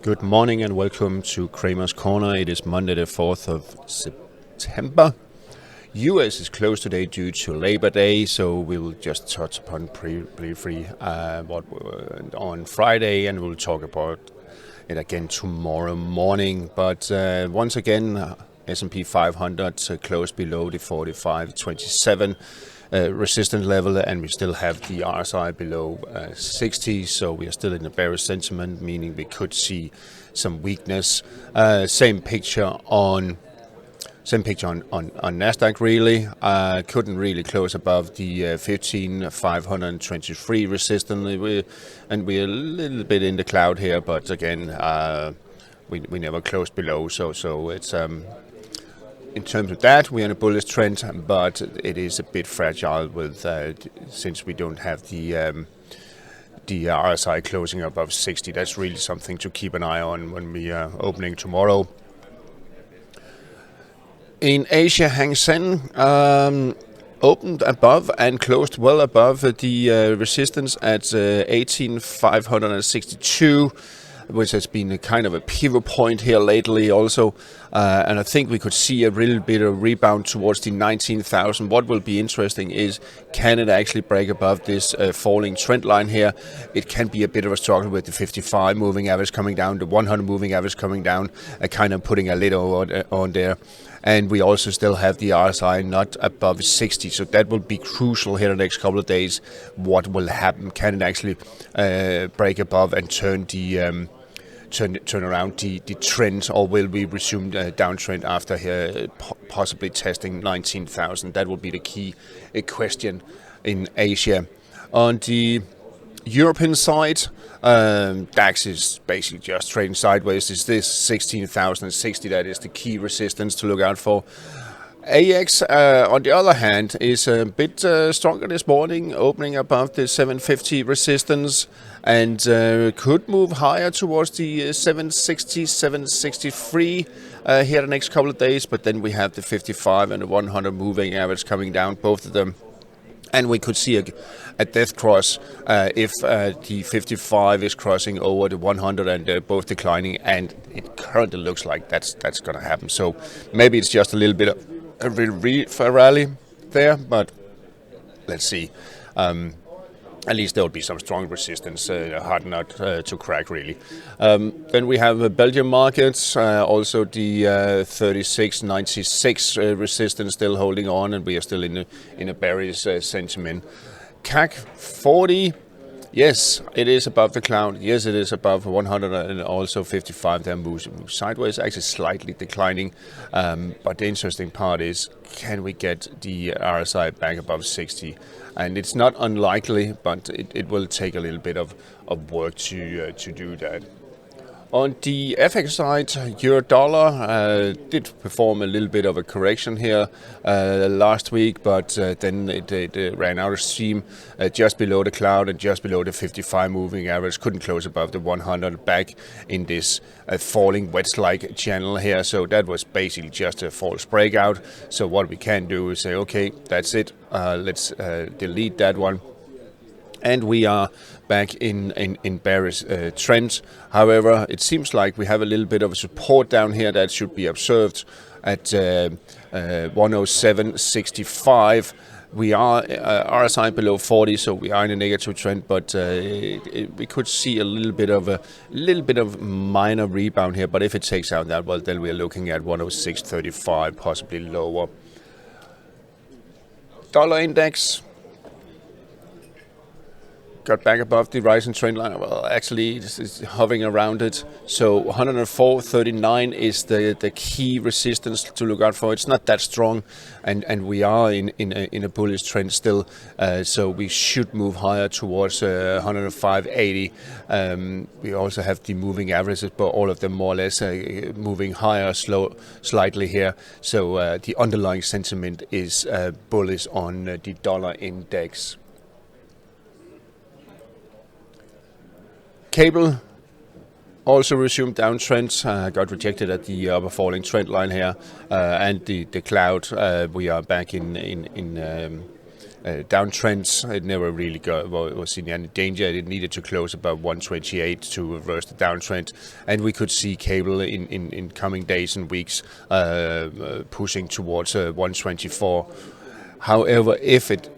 Good morning and welcome to Kramer's Corner. It is Monday the 4th of September. US is closed today due to Labor Day, so we will just touch upon briefly what on Friday, and we'll talk about it again tomorrow morning. But once again, S&P 500 closed below the 45.27 resistance level, and we still have the RSI below 60, so we are still in a bearish sentiment, meaning we could see some weakness. Same picture on Nasdaq. Really couldn't really close above the 15,523 resistance, and we're a little bit in the cloud here, but again we never closed below, so it's in terms of that, we're in a bullish trend, but it is a bit fragile with since we don't have the RSI closing above 60. That's really something to keep an eye on when we are opening tomorrow. In Asia, Hang Seng opened above and closed well above the resistance at 18,562. Which has been a kind of a pivot point here lately also. And I think we could see a little bit of rebound towards the 19,000. What will be interesting is, can it actually break above this falling trend line here? It can be a bit of a struggle with the 55 moving average coming down, the 100 moving average coming down, kind of putting a lid on there. And we also still have the RSI not above 60, so that will be crucial here in the next couple of days. What will happen? Can it actually break above and turn the turn around the trend, or will we resume the downtrend after possibly testing 19,000? That will be the key question in Asia. On the European side, DAX is basically just trading sideways. Is this 16,060? That is the key resistance to look out for. AX, on the other hand, is a bit stronger this morning, opening above the 750 resistance, and could move higher towards the 760, 763 here the next couple of days. But then we have the 55 and the 100 moving average coming down, both of them. And we could see a death cross if the 55 is crossing over the 100 and both declining, and it currently looks like that's going to happen. So maybe it's just a little bit of a rally there, but let's see. At least there will be some strong resistance, hard nut to crack, really. Then we have the Belgian markets, also the 36.96 resistance still holding on, and we are still in a bearish sentiment. CAC40, yes, it is above the cloud. Yes, it is above 100 and also 55. They're moving sideways, actually slightly declining. But the interesting part is, can we get the RSI back above 60? And it's not unlikely, but it will take a little bit of work to do that. On the FX side, euro dollar did perform a little bit of a correction here last week, but then it ran out of steam just below the cloud and just below the 55 moving average. Couldn't close above the 100, back in this falling wedge-like channel here. So that was basically just a false breakout. So what we can do is say, okay, that's it. Let's delete that one. And we are back in bearish trend. However, it seems like we have a little bit of a support down here that should be observed at 107.65. We are RSI below 40, so we are in a negative trend. But we could see a little bit of minor rebound here. But if it takes out that, well, then we are looking at 106.35, possibly lower. Dollar index got back above the rising trend line. Well, actually, it's hovering around it. So 104.39 is the key resistance to look out for. It's not that strong, and we are in a bullish trend still. So we should move higher towards 105.80. We also have the moving averages, but all of them more or less moving higher, slightly here. So the underlying sentiment is bullish on the dollar index. Cable also resumed downtrend, got rejected at the upper falling trend line here, and the cloud, we are back in downtrends. It never really was in any danger. It needed to close above 128 to reverse the downtrend, and we could see cable in coming days and weeks pushing towards 124. However, if it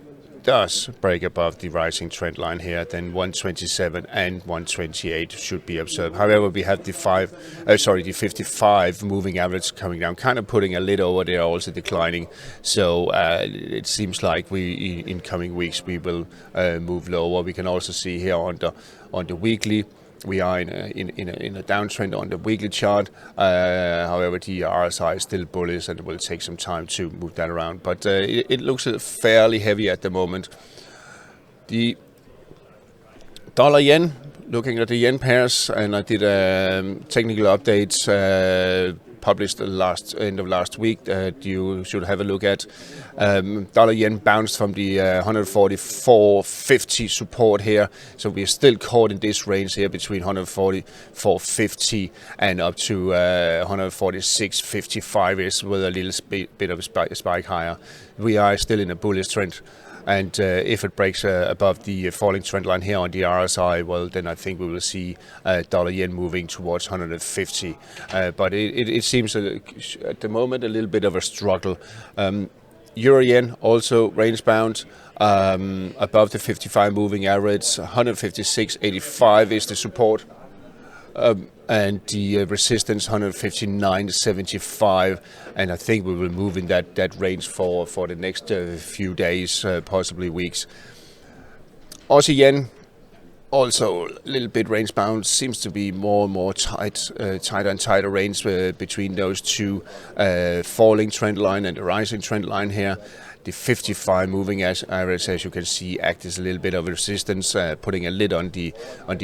does break above the rising trend line here, then 127 and 128 should be observed. However, we have the 55 moving average coming down, kind of putting a lid over there, also declining. So it seems like in coming weeks we will move lower. We can also see here on the weekly. We are in a downtrend on the weekly chart. However, the RSI is still bullish, and it will take some time to move that around. But it looks fairly heavy at the moment. The dollar yen, looking at the yen pairs, and I did technical updates published end of last week that you should have a look at. Dollar yen bounced from the 144.50 support here, so we're still caught in this range here between 144.50 and up to 146.55 is with a little bit of a spike higher. We are still in a bullish trend. And if it breaks above the falling trend line here on the RSI, well, then I think we will see dollar yen moving towards 150. But it seems at the moment a little bit of a struggle. Euro yen also range bound above the 55 moving average. 156.85 is the support. And the resistance 159.75, and I think we will move in that range for the next few days, possibly weeks. Aussie yen also a little bit range bound, seems to be more and more tighter and tighter range between those two falling trend line and the rising trend line here. The 55 moving average, as you can see, acts as a little bit of a resistance, putting a lid on the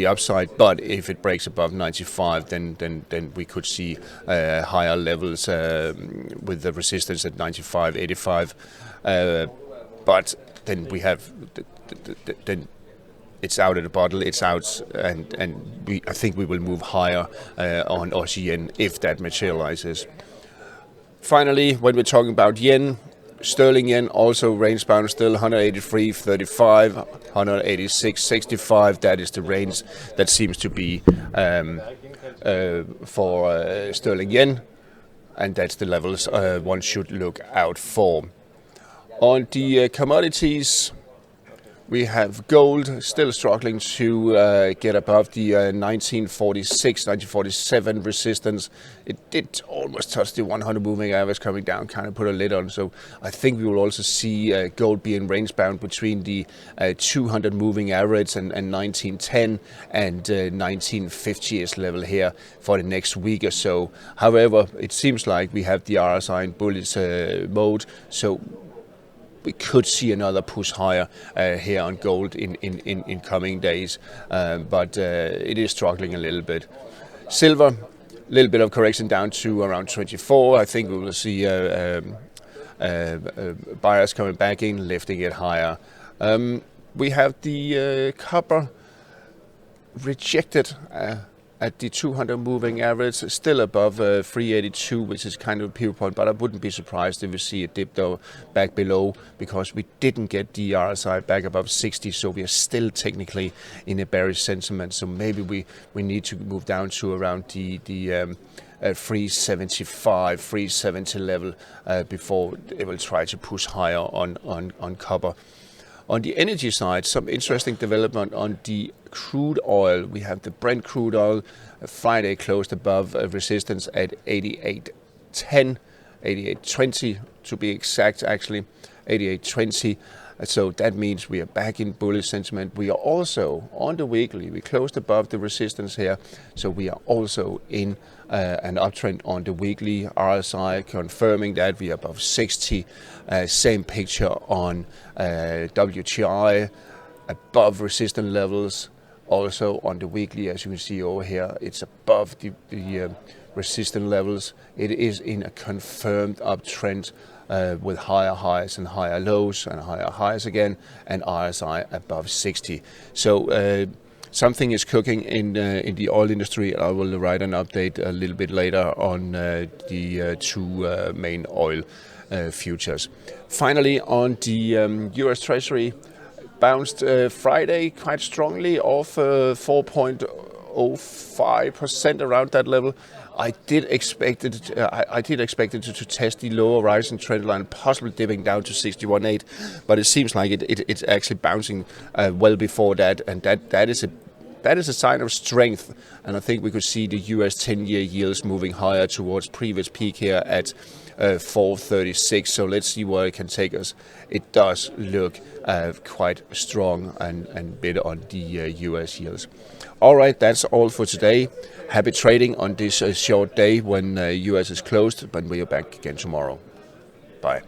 upside. But if it breaks above 95, then we could see higher levels with the resistance at 95.85. But then we have then it's out of the bottle. It's out, and I think we will move higher on Aussie yen if that materializes. Finally, when we're talking about yen. Sterling yen also range bound, still 183.35, 186.65. That is the range that seems to be for sterling yen, and that's the levels one should look out for. On the commodities, we have gold still struggling to get above the 1947 resistance. It did almost touch the 100 moving average coming down, kind of put a lid on. So I think we will also see gold being range bound between the 200 moving average and 1910 and 1950s level here for the next week or so. However, it seems like we have the RSI in bullish mode, so we could see another push higher here on gold in coming days, but it is struggling a little bit. Silver, a little bit of correction down to around 24. I think we will see buyers coming back in, lifting it higher. We have the copper rejected at the 200 moving average, still above 382, which is kind of a pivot point, but I wouldn't be surprised if we see a dip though back below, because we didn't get the RSI back above 60, so we are still technically in a bearish sentiment. So maybe we need to move down to around the 375, 370 level before it will try to push higher on copper. On the energy side, some interesting development on the crude oil. We have the Brent crude oil. Friday closed above resistance at 88.10, 88.20 to be exact, actually, 88.20. So that means we are back in bullish sentiment. We are also on the weekly. We closed above the resistance here, so we are also in an uptrend on the weekly. RSI confirming that we are above 60. Same picture on WTI, above resistance levels. Also on the weekly, as you can see over here, it's above the resistance levels. It is in a confirmed uptrend with higher highs and higher lows and higher highs again, and RSI above 60. So something is cooking in the oil industry. I will write an update a little bit later on the two main oil futures. Finally, on the US Treasury, bounced Friday quite strongly off 4.05%, around that level. I did expect it to test the lower rising trend line, possibly dipping down to 61.8, but it seems like it's actually bouncing well before that, and that is a sign of strength. And I think we could see the US 10-year yields moving higher towards previous peak here at 4.36. So let's see where it can take us. It does look quite strong and bid on the US yields. All right, that's all for today. Happy trading on this short day when US is closed, but we are back again tomorrow. Bye.